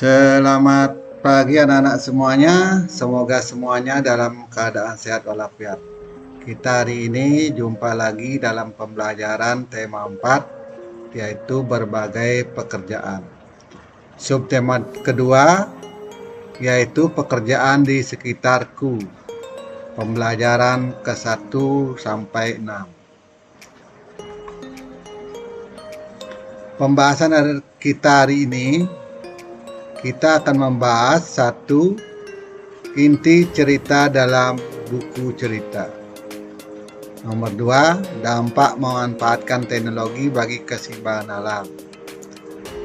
Selamat pagi anak-anak semuanya. Semoga semuanya dalam keadaan sehat walafiat. Kita hari ini jumpa lagi dalam pembelajaran tema 4, yaitu berbagai pekerjaan. Subtema kedua yaitu pekerjaan di sekitarku. Pembelajaran ke-1 sampai 6. Pembahasan kita hari ini, kita akan membahas satu inti cerita dalam buku cerita. Nomor 2, dampak memanfaatkan teknologi bagi keseimbangan alam.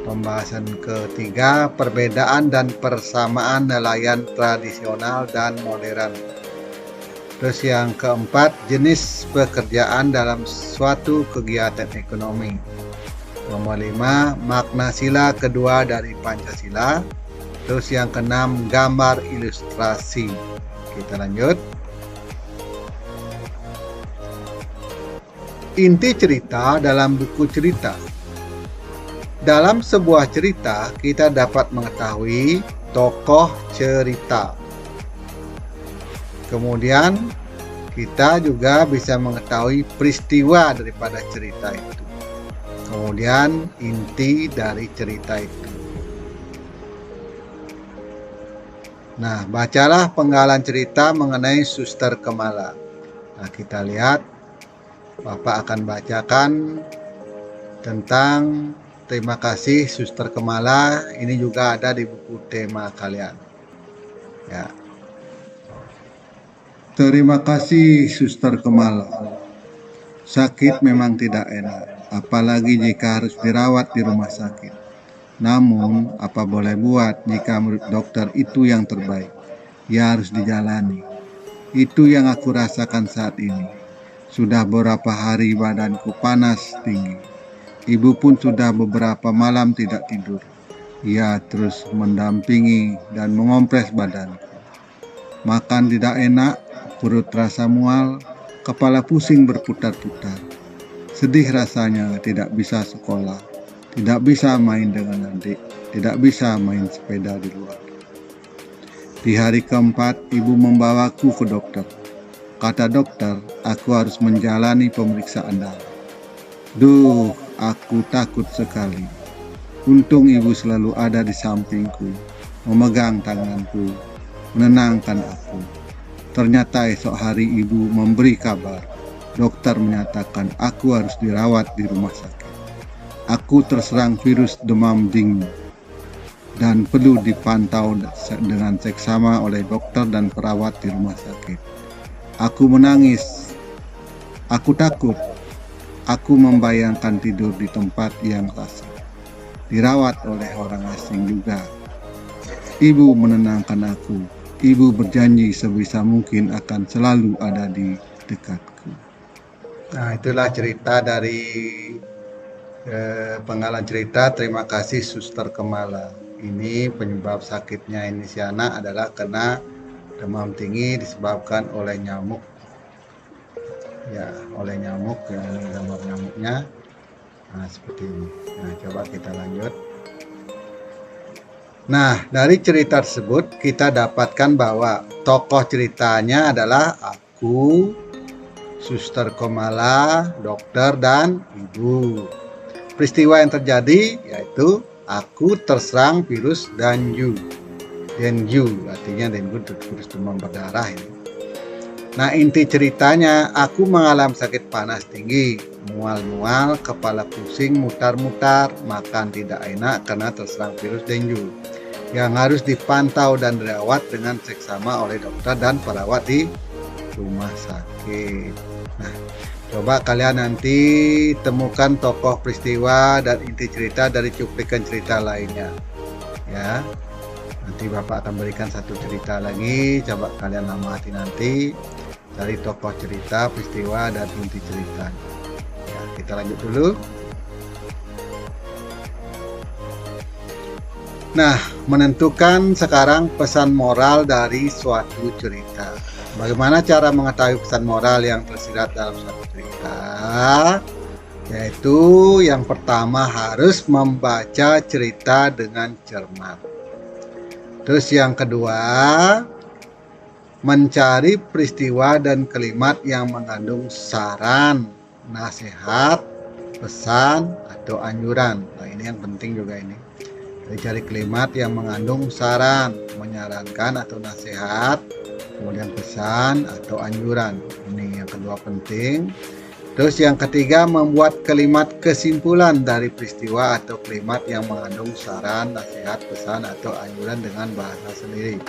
Pembahasan ketiga, perbedaan dan persamaan nelayan tradisional dan modern. Terus yang keempat, jenis pekerjaan dalam suatu kegiatan ekonomi. Nomor 5, makna sila kedua dari Pancasila. Terus yang keenam, gambar ilustrasi. Kita lanjut. Inti cerita dalam buku cerita. Dalam sebuah cerita, kita dapat mengetahui tokoh cerita. Kemudian, kita juga bisa mengetahui peristiwa daripada cerita itu. Kemudian inti dari cerita itu. Nah, bacalah penggalan cerita mengenai Suster Kemala. Nah, kita lihat, Bapak akan bacakan tentang terima kasih Suster Kemala. Ini juga ada di buku tema kalian. Ya. Terima kasih Suster Kemala. Sakit memang tidak enak, apalagi jika harus dirawat di rumah sakit. Namun, apa boleh buat jika menurut dokter itu yang terbaik? Ya harus dijalani. Itu yang aku rasakan saat ini. Sudah beberapa hari badanku panas tinggi. Ibu pun sudah beberapa malam tidak tidur. Ia terus mendampingi dan mengompres badanku. Makan tidak enak, perut terasa mual, kepala pusing berputar-putar. Sedih rasanya tidak bisa sekolah, tidak bisa main dengan adik, tidak bisa main sepeda di luar. Di hari keempat, ibu membawaku ke dokter. Kata dokter, aku harus menjalani pemeriksaan darah. Duh, aku takut sekali. Untung ibu selalu ada di sampingku, memegang tanganku, menenangkan aku. Ternyata esok hari ibu memberi kabar. Dokter menyatakan aku harus dirawat di rumah sakit. Aku terserang virus demam dingin dan perlu dipantau dengan seksama oleh dokter dan perawat di rumah sakit. Aku menangis. Aku takut. Aku membayangkan tidur di tempat yang asing. Dirawat oleh orang asing juga. Ibu menenangkan aku. Ibu berjanji sebisa mungkin akan selalu ada di dekatku. Nah, itulah cerita dari penggalan cerita Terima kasih Suster Kemala. Ini penyebab sakitnya ini si anak adalah karena demam tinggi disebabkan oleh nyamuk. Ya, oleh nyamuk, ya, ini gambar nyamuknya. Nah, seperti ini. Nah, coba kita lanjut. Nah, dari cerita tersebut kita dapatkan bahwa tokoh ceritanya adalah aku, Suster Kemala, dokter, dan ibu. Peristiwa yang terjadi yaitu aku terserang virus dengue. Dengue artinya dengue virus demam berdarah ini. Nah, inti ceritanya aku mengalami sakit panas tinggi, mual-mual, kepala pusing, mutar-mutar, makan tidak enak karena terserang virus dengue yang harus dipantau dan dirawat dengan seksama oleh dokter dan perawat di rumah sakit. Nah, coba kalian nanti temukan tokoh peristiwa dan inti cerita dari cuplikan cerita lainnya. Ya, nanti Bapak akan berikan satu cerita lagi. Coba kalian amati nanti dari tokoh cerita, peristiwa, dan inti cerita. Ya, kita lanjut dulu. Nah, menentukan sekarang pesan moral dari suatu cerita. Bagaimana cara mengetahui pesan moral yang tersirat dalam suatu cerita? Yaitu yang pertama harus membaca cerita dengan cermat. Terus yang kedua, mencari peristiwa dan kalimat yang mengandung saran, nasihat, pesan, atau anjuran. Nah, ini yang penting juga ini. Jadi cari kalimat yang mengandung saran, menyarankan atau nasihat, kemudian pesan atau anjuran. Ini yang kedua penting. Terus yang ketiga, membuat kalimat kesimpulan dari peristiwa atau kalimat yang mengandung saran, nasihat, pesan, atau anjuran dengan bahasa sendiri.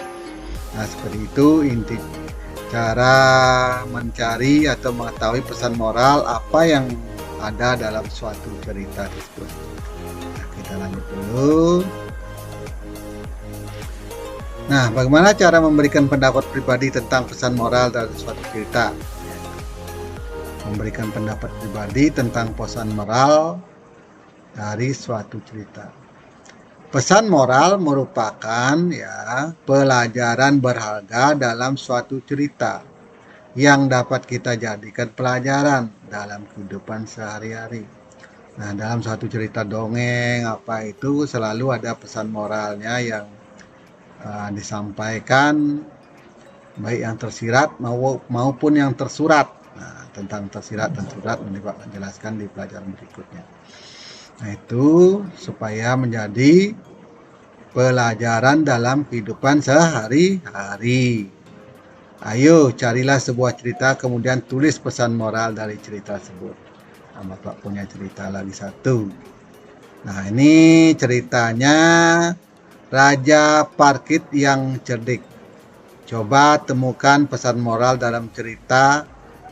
Nah, seperti itu inti cara mencari atau mengetahui pesan moral apa yang ada dalam suatu cerita tersebut. Nah, kita lanjut dulu. Nah, bagaimana cara memberikan pendapat pribadi tentang pesan moral dalam suatu cerita? Memberikan pendapat pribadi tentang pesan moral dari suatu cerita. Pesan moral merupakan pelajaran berharga dalam suatu cerita yang dapat kita jadikan pelajaran dalam kehidupan sehari-hari. Nah, dalam suatu cerita dongeng itu selalu ada pesan moralnya yang disampaikan, baik yang tersirat maupun yang tersurat. Nah, tentang tersirat dan tersurat menjelaskan di pelajaran berikutnya. Nah, itu supaya menjadi pelajaran dalam kehidupan sehari-hari. Ayo carilah sebuah cerita, kemudian tulis pesan moral dari cerita tersebut. Nah, Bapak punya cerita lagi satu. Nah, ini ceritanya Raja Parkit yang cerdik. Coba temukan pesan moral dalam cerita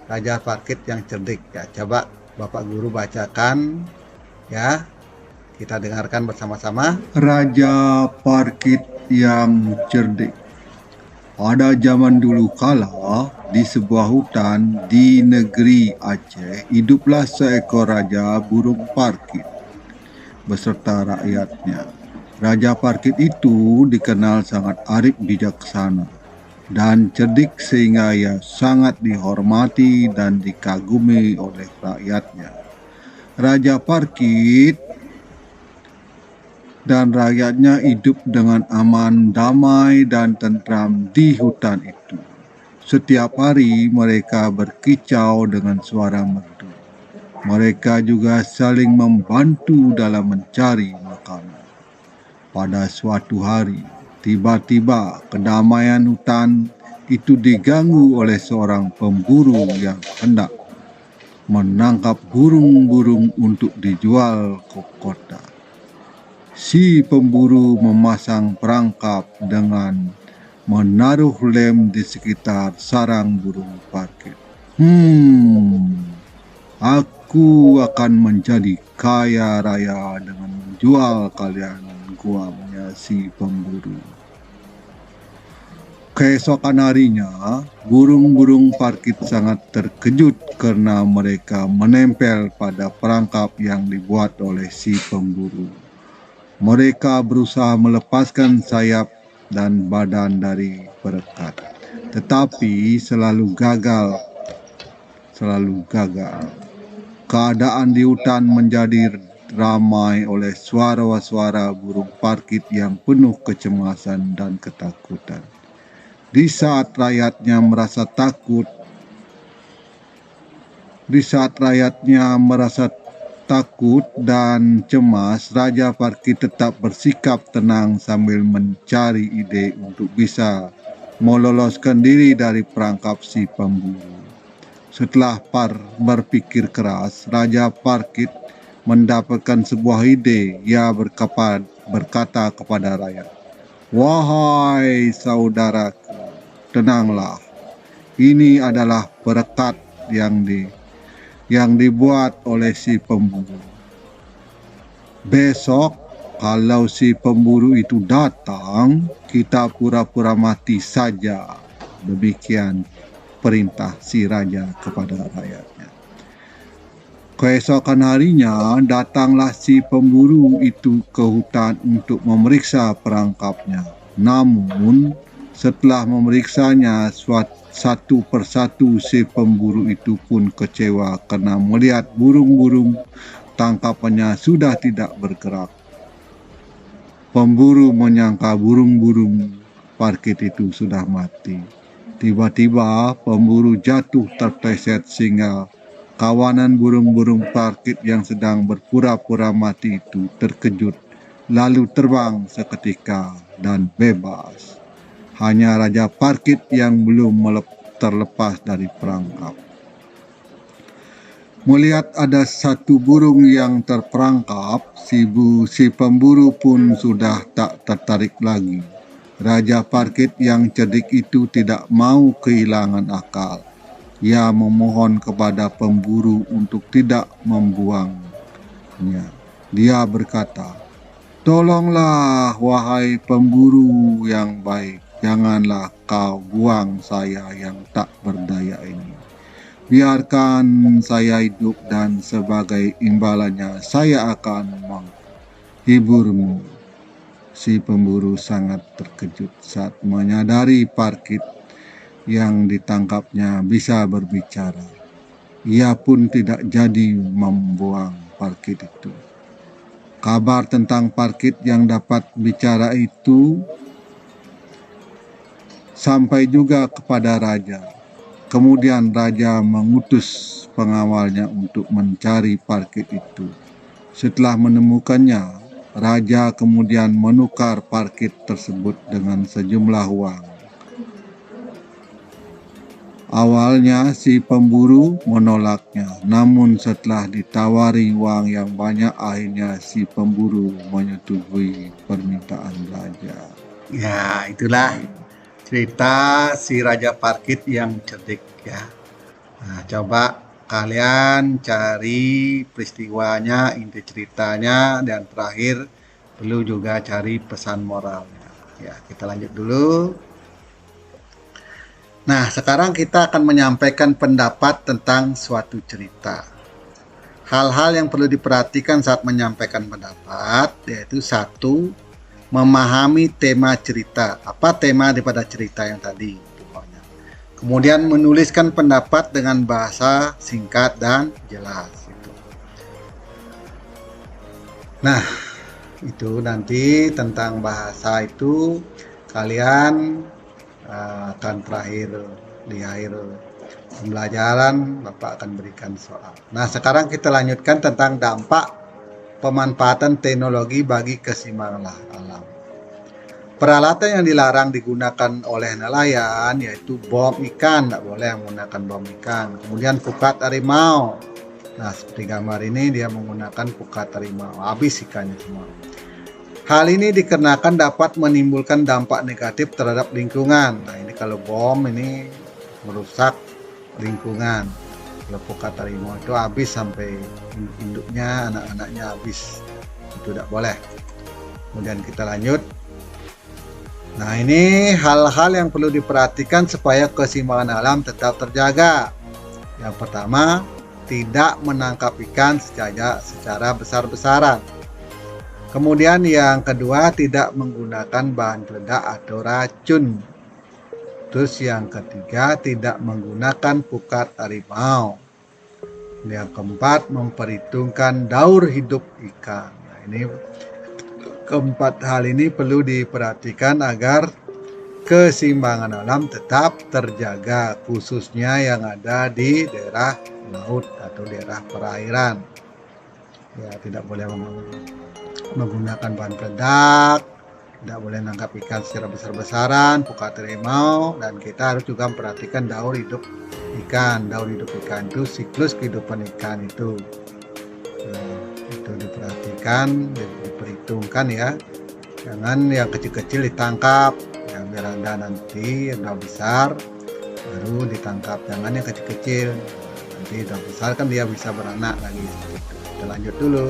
Raja Parkit yang cerdik. Ya, coba Bapak Guru bacakan ya. Kita dengarkan bersama-sama. Raja Parkit yang cerdik. Pada zaman dulu kala, di sebuah hutan di negeri Aceh, hiduplah seekor raja burung parkit beserta rakyatnya. Raja Parkit itu dikenal sangat arif bijaksana dan cerdik sehingga ia sangat dihormati dan dikagumi oleh rakyatnya. Raja Parkit dan rakyatnya hidup dengan aman, damai, dan tentram di hutan itu. Setiap hari mereka berkicau dengan suara merdu. Mereka juga saling membantu dalam mencari makanan. Pada suatu hari, tiba-tiba kedamaian hutan itu diganggu oleh seorang pemburu yang hendak menangkap burung-burung untuk dijual ke kota. Si pemburu memasang perangkap dengan menaruh lem di sekitar sarang burung parkit. Aku akan menjadi kaya raya dengan menjual kalian, guamnya si pemburu. Keesokan harinya, burung-burung parkit sangat terkejut karena mereka menempel pada perangkap yang dibuat oleh si pemburu. Mereka berusaha melepaskan sayap dan badan dari perekat, tetapi selalu gagal. Keadaan di hutan menjadi ramai oleh suara-suara burung parkit yang penuh kecemasan dan ketakutan. Di saat rakyatnya merasa takut dan cemas, Raja Parkit tetap bersikap tenang sambil mencari ide untuk bisa meloloskan diri dari perangkap si pemburu. Setelah berpikir keras, Raja Parkit mendapatkan sebuah ide. Ia berkata kepada rakyat, "Wahai saudaraku, tenanglah. Ini adalah perekat yang dibuat oleh si pemburu. Besok kalau si pemburu itu datang, kita pura-pura mati saja." Demikian perintah si raja kepada rakyatnya. Keesokan harinya datanglah si pemburu itu ke hutan untuk memeriksa perangkapnya. Namun setelah memeriksanya satu persatu, si pemburu itu pun kecewa karena melihat burung-burung tangkapannya sudah tidak bergerak. Pemburu menyangka burung-burung parkit itu sudah mati. Tiba-tiba pemburu jatuh terpleset sehingga kawanan burung-burung parkit yang sedang berpura-pura mati itu terkejut, lalu terbang seketika dan bebas. Hanya Raja Parkit yang belum terlepas dari perangkap. Melihat ada satu burung yang terperangkap, si pemburu pun sudah tak tertarik lagi. Raja Parkit yang cerdik itu tidak mau kehilangan akal. Ia memohon kepada pemburu untuk tidak membuangnya. Dia berkata, "Tolonglah, wahai pemburu yang baik, janganlah kau buang saya yang tak berdaya ini. Biarkan saya hidup dan sebagai imbalannya saya akan menghiburmu." Si pemburu sangat terkejut saat menyadari parkit yang ditangkapnya bisa berbicara. Ia pun tidak jadi membuang parkit itu. Kabar tentang parkit yang dapat bicara itu sampai juga kepada raja. Kemudian raja mengutus pengawalnya untuk mencari parkit itu. Setelah menemukannya, raja kemudian menukar parkit tersebut dengan sejumlah uang. Awalnya si pemburu menolaknya, namun setelah ditawari uang yang banyak, akhirnya si pemburu menyetujui permintaan raja. Ya, itulah cerita si Raja Parkit yang cerdik ya. Nah, coba kalian cari peristiwanya, inti ceritanya, dan terakhir perlu juga cari pesan moralnya. Ya, kita lanjut dulu. Nah, sekarang kita akan menyampaikan pendapat tentang suatu cerita. Hal-hal yang perlu diperhatikan saat menyampaikan pendapat, yaitu satu, memahami tema cerita. Apa tema daripada cerita yang tadi? Kemudian menuliskan pendapat dengan bahasa singkat dan jelas. Nah, itu nanti tentang bahasa itu kalian akan terakhir di akhir pembelajaran Bapak akan berikan soal. Nah, sekarang kita lanjutkan tentang dampak pemanfaatan teknologi bagi keseimbangan alam. Peralatan yang dilarang digunakan oleh nelayan yaitu bom ikan, tidak boleh menggunakan bom ikan. Kemudian pukat harimau. Nah, seperti gambar ini dia menggunakan pukat harimau, habis ikannya semua. Hal ini dikarenakan dapat menimbulkan dampak negatif terhadap lingkungan. Nah, ini kalau bom ini merusak lingkungan. Kalau pukat harimau itu habis sampai induknya, anak-anaknya habis. Itu tidak boleh. Kemudian kita lanjut. Nah, ini hal-hal yang perlu diperhatikan supaya keseimbangan alam tetap terjaga. Yang pertama, tidak menangkap ikan secara besar-besaran. Kemudian yang kedua, tidak menggunakan bahan peledak atau racun. Terus yang ketiga, tidak menggunakan pukat harimau. Yang keempat, memperhitungkan daur hidup ikan. Nah, ini keempat hal ini perlu diperhatikan agar keseimbangan alam tetap terjaga, khususnya yang ada di daerah laut atau daerah perairan. Ya, tidak boleh menggunakan bahan peledak, tidak boleh menangkap ikan secara besar-besaran, pukat harimau, dan kita harus juga memperhatikan daur hidup ikan. Daur hidup ikan itu siklus kehidupan ikan itu. Itu diperhatikan, diperhitungkan ya. Jangan yang kecil-kecil ditangkap, yang biar ada nanti yang udah besar baru ditangkap. Jangan yang kecil-kecil, nanti udah besar kan dia bisa beranak lagi. Kita lanjut dulu.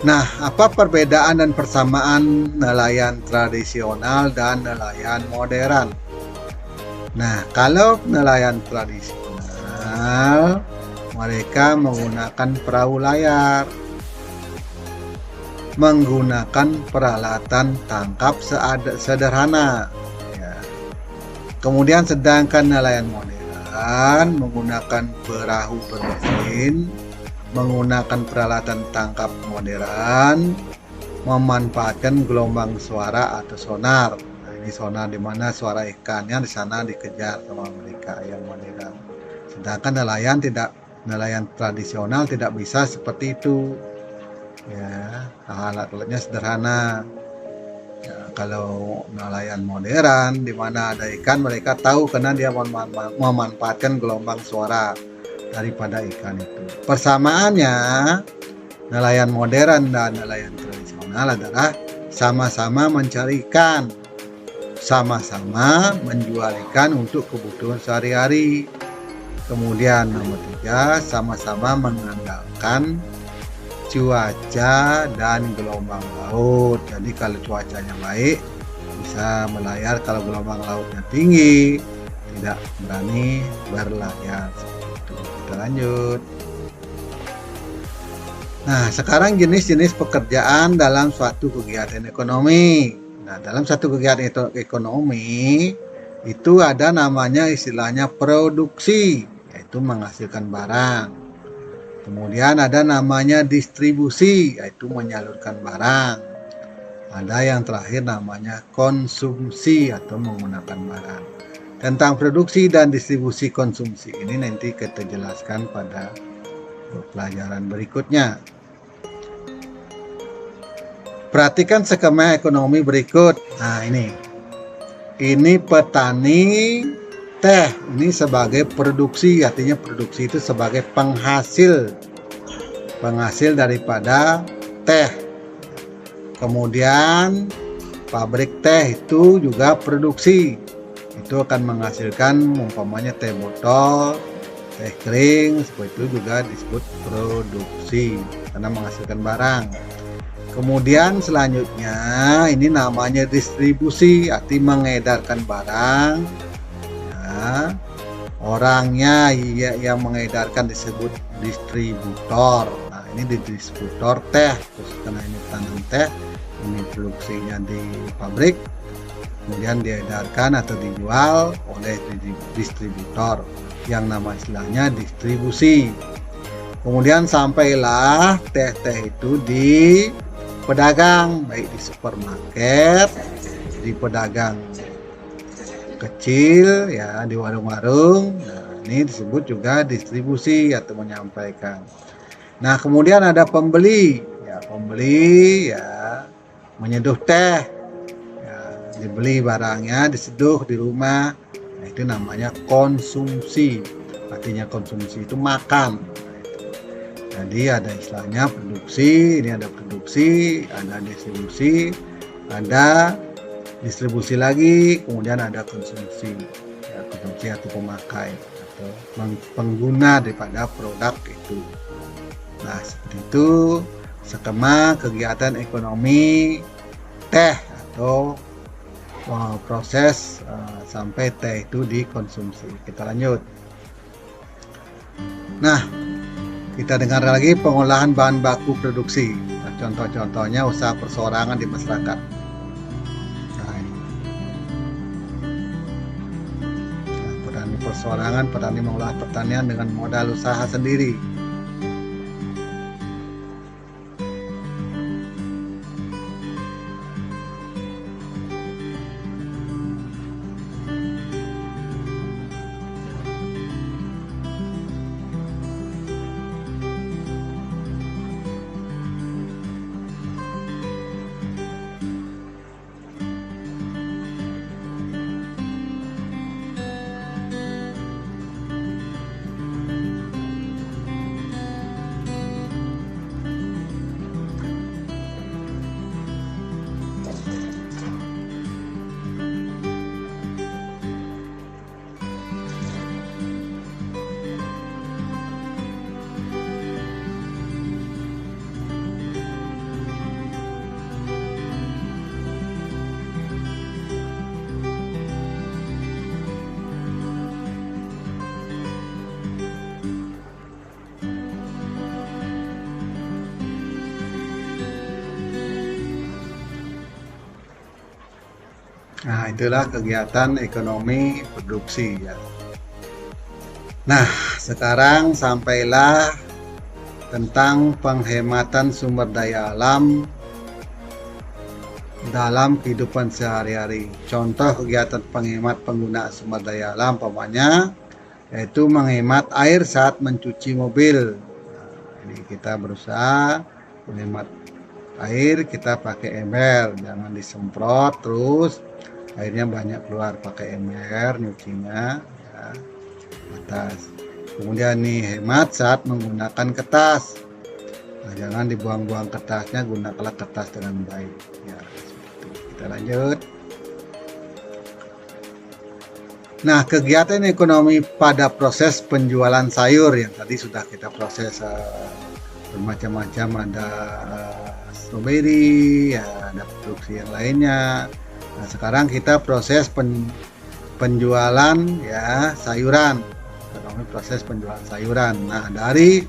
Nah, apa perbedaan dan persamaan nelayan tradisional dan nelayan modern? Nah, kalau nelayan tradisional, mereka menggunakan perahu layar, menggunakan peralatan tangkap sederhana. Ya. Kemudian sedangkan nelayan modern menggunakan perahu bermesin, menggunakan peralatan tangkap modern, memanfaatkan gelombang suara atau sonar. Nah, ini sonar di mana suara ikannya di sana dikejar sama mereka yang modern. Sedangkan nelayan tradisional tidak bisa seperti itu. Ya, alat-alatnya sederhana. Ya, kalau nelayan modern di mana ada ikan, mereka tahu karena dia memanfaatkan gelombang suara daripada ikan itu. Persamaannya nelayan modern dan nelayan tradisional adalah sama-sama mencari ikan, sama-sama menjual ikan untuk kebutuhan sehari-hari. Kemudian nomor 3, sama-sama mengandalkan cuaca dan gelombang laut. Jadi kalau cuacanya baik bisa melayar, kalau gelombang lautnya tinggi tidak berani berlayar. Seperti itu. Kita lanjut. Nah, sekarang jenis-jenis pekerjaan dalam suatu kegiatan ekonomi. Nah, dalam satu kegiatan ekonomi itu ada namanya istilahnya produksi, yaitu menghasilkan barang. Kemudian ada namanya distribusi, yaitu menyalurkan barang. Ada yang terakhir namanya konsumsi atau menggunakan barang. Tentang produksi dan distribusi konsumsi ini nanti kita jelaskan pada pelajaran berikutnya. Perhatikan skema ekonomi berikut. Nah, ini petani teh, ini sebagai produksi, artinya produksi itu sebagai penghasil daripada teh. Kemudian pabrik teh itu juga produksi, itu akan menghasilkan umpamanya teh botol, teh kering, seperti itu juga disebut produksi karena menghasilkan barang. Kemudian selanjutnya ini namanya distribusi, arti mengedarkan barang. Orangnya yang mengedarkan disebut distributor. Nah, ini di distributor teh, terus karena ini tanam teh, ini produksinya di pabrik, kemudian diedarkan atau dijual oleh distributor, yang nama istilahnya distribusi. Kemudian sampailah teh-teh itu di pedagang, baik di supermarket, di pedagang kecil, ya di warung-warung. Nah, ini disebut juga distribusi atau menyampaikan. Nah, kemudian ada pembeli, ya menyeduh teh, ya, dibeli barangnya, diseduh di rumah. Nah, itu namanya konsumsi. Artinya konsumsi itu makan. Jadi ada istilahnya produksi, ini ada produksi, ada distribusi, ada distribusi lagi, kemudian ada konsumsi, ya, konsumsi atau pemakai atau pengguna daripada produk itu. Nah, seperti itu skema kegiatan ekonomi teh atau proses sampai teh itu dikonsumsi. Kita lanjut. Nah, kita dengar lagi pengolahan bahan baku produksi. Nah, contoh-contohnya usaha perseorangan di masyarakat. Petani mengolah pertanian dengan modal usaha sendiri. Nah, itulah kegiatan ekonomi produksi, ya. Nah, sekarang sampailah tentang penghematan sumber daya alam dalam kehidupan sehari-hari. Contoh kegiatan penghemat penggunaan sumber daya alam, umpamanya yaitu menghemat air saat mencuci mobil. Nah, ini kita berusaha menghemat air, kita pakai ember, jangan disemprot terus airnya banyak keluar, pakai ember nyucinya ya, atas. Kemudian nih, hemat saat menggunakan kertas. Nah, jangan dibuang-buang kertasnya, gunakanlah kertas dengan baik ya. Kita lanjut. Nah, kegiatan ekonomi pada proses penjualan sayur yang tadi sudah kita proses, bermacam-macam, ada stroberi, ya, ada produksi yang lainnya. Nah, sekarang kita proses penjualan ya sayuran, ekonomi proses penjualan sayuran. Nah, dari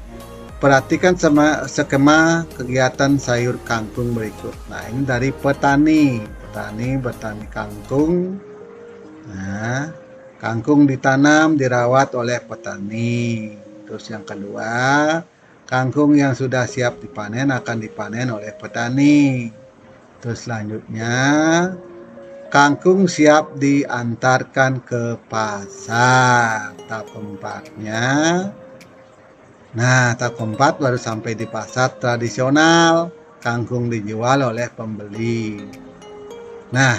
perhatikan skema kegiatan sayur kangkung berikut. Nah, ini dari petani bertani kangkung. Nah, kangkung ditanam, dirawat oleh petani. Terus yang kedua, kangkung yang sudah siap dipanen akan dipanen oleh petani. Terus selanjutnya, kangkung siap diantarkan ke pasar. Tahap keempatnya, nah, tahap keempat baru sampai di pasar tradisional, kangkung dijual oleh pembeli. Nah,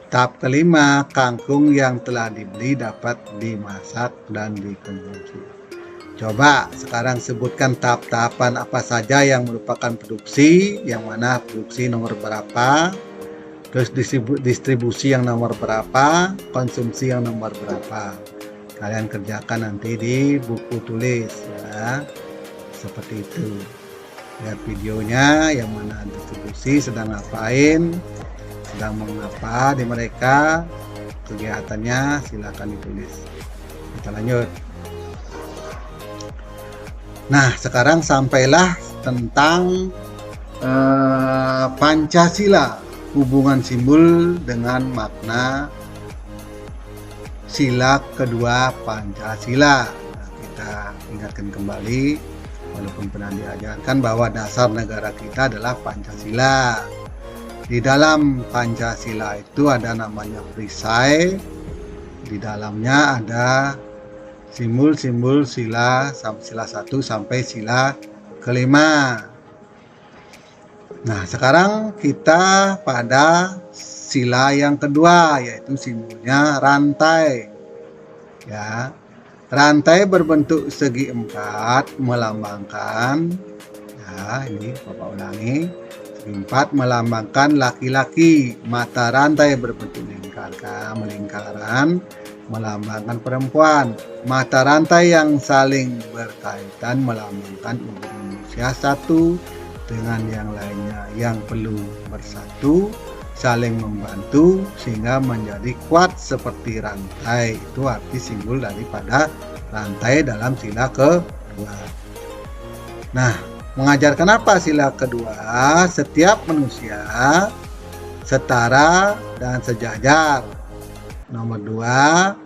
tahap kelima, kangkung yang telah dibeli dapat dimasak dan dikonsumsi. Coba sekarang sebutkan tahap-tahapan apa saja yang merupakan produksi, yang mana produksi nomor berapa, terus distribusi yang nomor berapa, konsumsi yang nomor berapa. Kalian kerjakan nanti di buku tulis ya, seperti itu. Lihat videonya, yang mana distribusi sedang ngapain, sedang mengapa di mereka, kegiatannya silakan ditulis. Kita lanjut. Nah, sekarang sampailah tentang Pancasila, hubungan simbol dengan makna sila kedua Pancasila. Nah, kita ingatkan kembali, walaupun pernah diajarkan, bahwa dasar negara kita adalah Pancasila. Di dalam Pancasila itu ada namanya perisai. Di dalamnya ada simbol-simbol sila 1 sampai sila kelima. Nah, sekarang kita pada sila yang kedua, yaitu simbolnya rantai. Ya, rantai berbentuk segi empat melambangkan, ya ini Bapak ulangi, segi empat melambangkan laki-laki, mata rantai berbentuk melingkaran melambangkan perempuan, mata rantai yang saling berkaitan melambangkan unsur manusia satu dengan yang lainnya yang perlu bersatu, saling membantu sehingga menjadi kuat seperti rantai. Itu arti simbol daripada rantai dalam sila kedua. Nah, mengajarkan apa sila kedua? Setiap manusia setara dan sejajar. Nomor 2,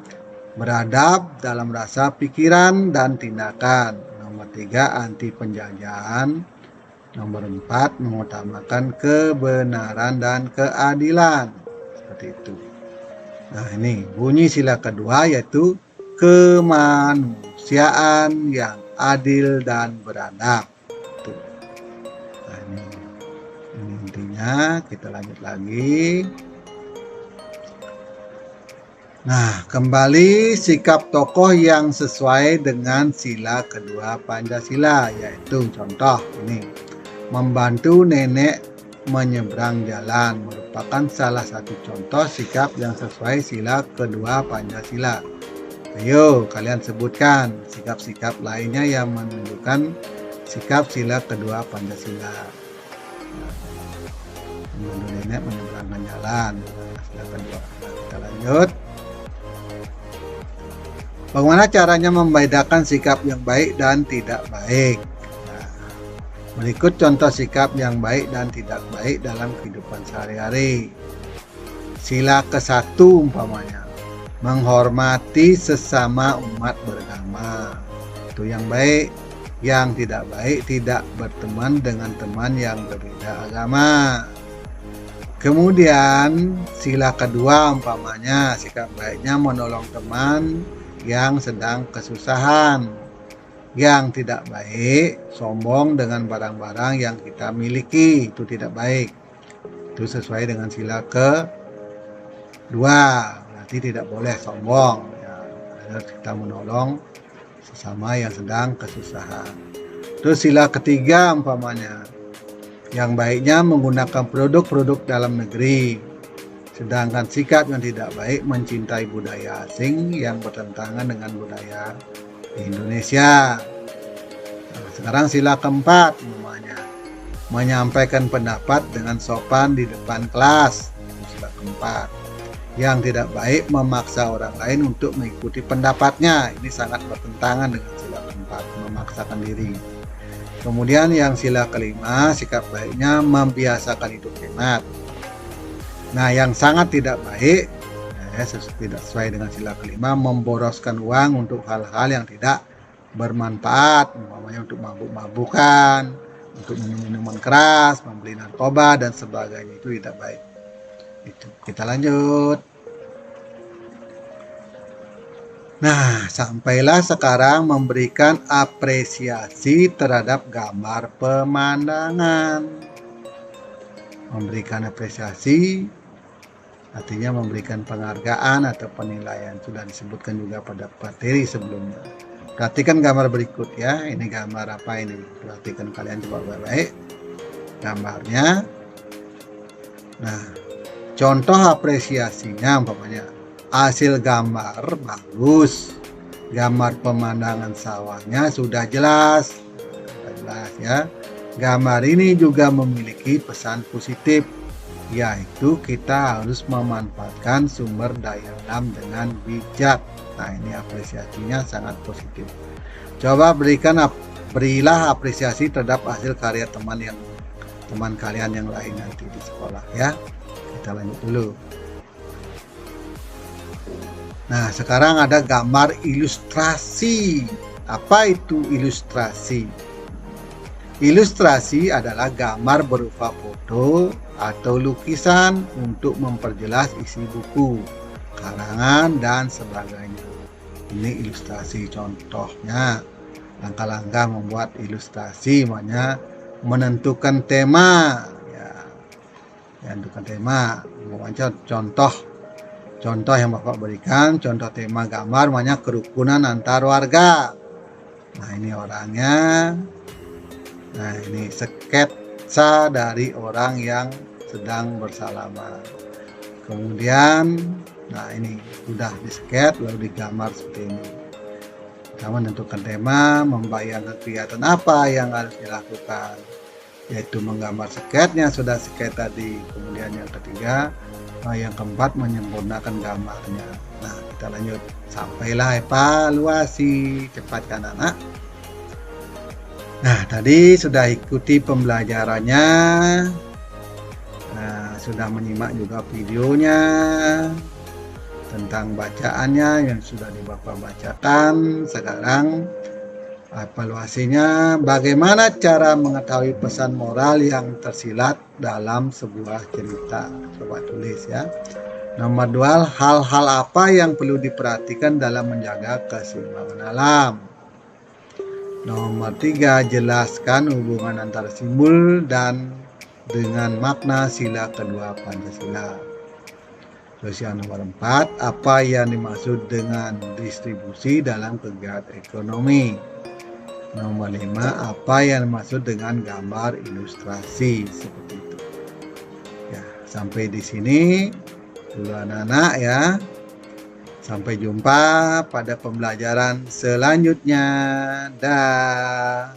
beradab dalam rasa pikiran dan tindakan. Nomor 3, anti penjajahan. Nomor 4, mengutamakan kebenaran dan keadilan. Seperti itu. Nah, ini bunyi sila kedua, yaitu kemanusiaan yang adil dan beradab. Itu. Nah, ini intinya. Kita lanjut lagi. Nah, kembali sikap tokoh yang sesuai dengan sila kedua Pancasila, yaitu contoh ini, membantu nenek menyeberang jalan merupakan salah satu contoh sikap yang sesuai sila kedua Pancasila. Ayo kalian sebutkan sikap-sikap lainnya yang menunjukkan sikap sila kedua Pancasila. Membantu nenek menyeberangkan jalan. Sila kedua. Kita lanjut. Bagaimana caranya membedakan sikap yang baik dan tidak baik? Nah, berikut contoh sikap yang baik dan tidak baik dalam kehidupan sehari-hari. Sila ke-1 umpamanya, menghormati sesama umat beragama. Itu yang baik. Yang tidak baik, tidak berteman dengan teman yang berbeda agama. Kemudian sila kedua umpamanya sikap baiknya menolong teman yang sedang kesusahan. Yang tidak baik sombong dengan barang-barang yang kita miliki, itu tidak baik. Itu sesuai dengan sila kedua, berarti tidak boleh sombong ya, harus kita menolong sesama yang sedang kesusahan. Terus sila ketiga umpamanya yang baiknya menggunakan produk-produk dalam negeri, sedangkan sikap yang tidak baik mencintai budaya asing yang bertentangan dengan budaya di Indonesia. Nah, sekarang sila keempat namanya menyampaikan pendapat dengan sopan di depan kelas. Sila keempat. Yang tidak baik memaksa orang lain untuk mengikuti pendapatnya. Ini sangat bertentangan dengan sila keempat, memaksakan diri. Kemudian yang sila kelima, sikap baiknya membiasakan hidup hemat. Nah, yang sangat tidak baik, tidak sesuai dengan sila kelima, memboroskan uang untuk hal-hal yang tidak bermanfaat, umpamanya untuk mabuk-mabukan, untuk minum-minuman keras, membeli narkoba dan sebagainya, itu tidak baik. Itu. Kita lanjut. Nah, sampailah sekarang memberikan apresiasi terhadap gambar pemandangan. Memberikan apresiasi artinya memberikan penghargaan atau penilaian, sudah disebutkan juga pada materi sebelumnya. Perhatikan gambar berikut ya. Ini gambar apa ini? Perhatikan kalian coba baik-baik gambarnya. Nah, contoh apresiasinya umpamanya hasil gambar bagus, gambar pemandangan sawahnya sudah jelas ya. Gambar ini juga memiliki pesan positif, yaitu kita harus memanfaatkan sumber daya alam dengan bijak. Nah, ini apresiasinya sangat positif. Coba berilah apresiasi terhadap hasil karya teman kalian yang lain nanti di sekolah ya. Kita lanjut dulu. Nah, sekarang ada gambar ilustrasi. Apa itu ilustrasi? Ilustrasi adalah gambar berupa foto atau lukisan untuk memperjelas isi buku, karangan, dan sebagainya. Ini ilustrasi. Contohnya, langkah-langkah membuat ilustrasi, makanya menentukan tema. Ya, menentukan tema. Contoh yang Bapak berikan, contoh tema gambar, makanya kerukunan antar warga. Nah, ini orangnya. Nah, ini sketsa dari orang yang sedang bersalaman. Kemudian, nah ini sudah disket lalu digambar seperti ini. Kita menentukan tema, membayangkan kegiatan apa yang harus dilakukan, yaitu menggambar sketnya, sudah sket tadi. Kemudian yang ketiga, yang keempat menyempurnakan gambarnya. Nah, kita lanjut. Sampailah evaluasi. Cepat kan anak? Nah, tadi sudah ikuti pembelajarannya. Nah, sudah menyimak juga videonya tentang bacaannya yang sudah Bapak bacakan. Sekarang evaluasinya, bagaimana cara mengetahui pesan moral yang tersirat dalam sebuah cerita? Coba tulis ya. Nomor 2, hal-hal apa yang perlu diperhatikan dalam menjaga keseimbangan alam? Nomor 3, jelaskan hubungan antara simbol dan dengan makna sila kedua Pancasila. Terus yang nomor 4, apa yang dimaksud dengan distribusi dalam kegiatan ekonomi? Nomor 5, apa yang dimaksud dengan gambar ilustrasi? Seperti itu. Ya, sampai di sini dulu anak-anak ya. Sampai jumpa pada pembelajaran selanjutnya. Dah.